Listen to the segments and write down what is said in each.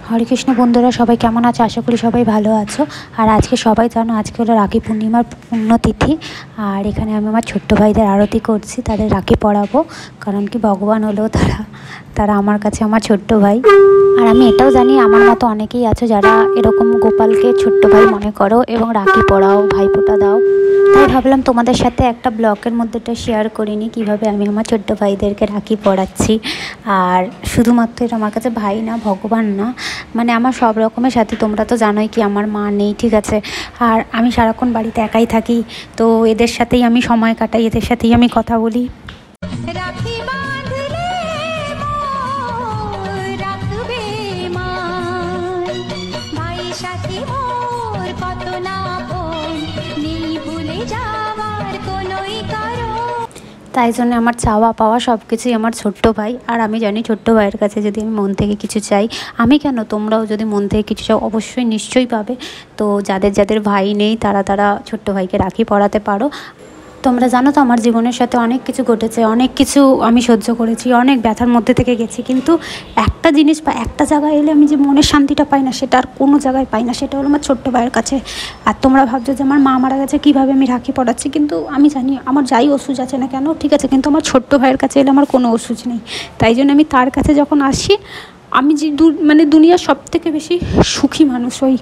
হরে কৃষ্ণ বন্ধুরা, সবাই কেমন আছো? আশা করি সবাই ভালো আছো। আর আজকে সবাই জানো আজকে হলো রাখি পূর্ণিমার পুণ্যতিথি। আর এখানে আমি আমার ছোট্ট ভাইদের আরতি করছি, তাদের রাখি পরাবো। কারণ কি ভগবান হলো তারা আমার কাছে আমার ছোট্ট ভাই। আর আমি এটাও জানি আমার মতো অনেকেই আছো যারা এরকম গোপালকে ছোট্ট ভাই মনে করো এবং রাখি পরাও, ভাইফোঁটা দাও। তাই ভাবলাম তোমাদের সাথে একটা ব্লগের মধ্যে এটা শেয়ার করিনি কীভাবে আমি আমার ছোট্ট ভাইদেরকে রাখি পরাচ্ছি। আর শুধুমাত্র এটা আমার কাছে ভাই না, ভগবান না, মানে আমার সব রকমের সাথে। তোমরা তো জানোই কি আমার মা নেই, ঠিক আছে। আর আমি সারাক্ষণ বাড়িতে একাই থাকি, তো এদের সাথেই আমি সময় কাটাই, এদের সাথেই আমি কথা বলি। তাই জন্য আমার চাওয়া পাওয়া সব কিছুই আমার ছোট্ট ভাই। আর আমি জানি ছোট্ট ভাইয়ের কাছে যদি আমি মন থেকে কিছু চাই, আমি কেন, তোমরাও যদি মন থেকে কিছু চাও অবশ্যই নিশ্চয়ই পাবে। তো যাদের যাদের ভাই নেই তারা ছোট্ট ভাইকে রাখি পরাতে পারো। তোমরা জানো তো আমার জীবনের সাথে অনেক কিছু ঘটেছে, অনেক কিছু আমি সহ্য করেছি, অনেক ব্যথার মধ্যে থেকে গেছি, কিন্তু একটা জিনিস বা একটা জায়গায় এলে আমি যে মনের শান্তিটা পাই না, সেটা আর কোনো জায়গায় পাই না, সেটা হলো আমার ছোট্ট ভাইয়ের কাছে। আর তোমরা ভাবছো যে আমার মা মারা গেছে কীভাবে আমি রাখি পড়াচ্ছি, কিন্তু আমি জানি আমার যাই ওষুধ আছে না কেন, ঠিক আছে, কিন্তু আমার ছোট্ট ভাইয়ের কাছে এলে আমার কোনো ওষুধ নেই। তাই জন্য আমি তার কাছে যখন আসি, আমি যে দুনিয়ার সব থেকে বেশি সুখী মানুষ ওই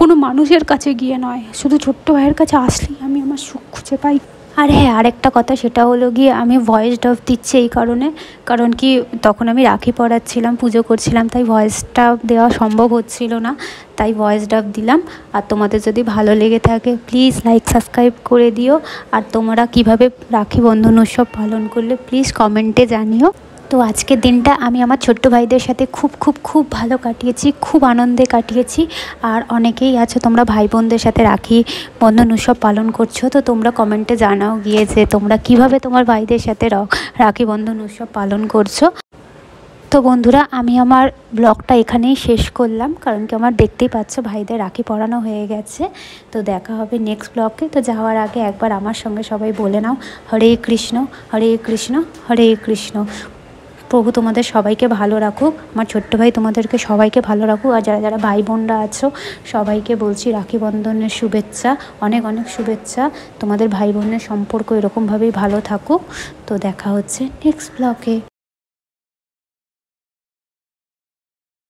কোনো মানুষের কাছে গিয়ে নয়, শুধু ছোট্ট ভাইয়ের কাছে আসলেই আমি আমার সুখ খুঁজে পাই। আর হ্যাঁ, আরেকটা কথা, সেটা হলো গিয়ে আমি ভয়েস ড্রপ দিচ্ছি এই কারণ কি তখন আমি রাখি পরাচ্ছিলাম, পুজো করছিলাম, তাই ভয়েসটা দেওয়া সম্ভব হচ্ছিল না, তাই ভয়েস ড্রপ দিলাম। আর তোমাদের যদি ভালো লেগে থাকে প্লিজ লাইক সাবস্ক্রাইব করে দিও। আর তোমরা কিভাবে রাখি বন্ধন উৎসব পালন করলে প্লিজ কমেন্টে জানিও। তো আজকের দিনটা আমি আমার ছোট্ট ভাইদের সাথে খুব ভালো কাটিয়েছি, খুব আনন্দে কাটিয়েছি। আর অনেকেই আছো তোমরা ভাই বোনদের সাথে রাখি বন্ধন উৎসব পালন করছো, তো তোমরা কমেন্টে জানাও গিয়ে যে তোমরা কিভাবে তোমার ভাইদের সাথে রাখি বন্ধন উৎসব পালন করছো। তো বন্ধুরা, আমি আমার ব্লগটা এখানেই শেষ করলাম, কারণ কি আমার দেখতেই পাচ্ছ ভাইদের রাখি পরানো হয়ে গেছে। তো দেখা হবে নেক্সট ব্লগে। তো যাওয়ার আগে একবার আমার সঙ্গে সবাই বলে নাও, হরে কৃষ্ণ হরে কৃষ্ণ হরে কৃষ্ণ। প্রভু তোমাদের সবাইকে ভালো রাখুক, আমার ছোট্ট ভাই তোমাদেরকে সবাইকে ভালো রাখুক। আর যারা যারা ভাই বোনরা আছো সবাইকে বলছি রাখি বন্ধনের শুভেচ্ছা, অনেক অনেক শুভেচ্ছা। তোমাদের ভাই বোনের সম্পর্ক এরকমভাবেই ভালো থাকুক। তো দেখা হচ্ছে নেক্সট ব্লগে।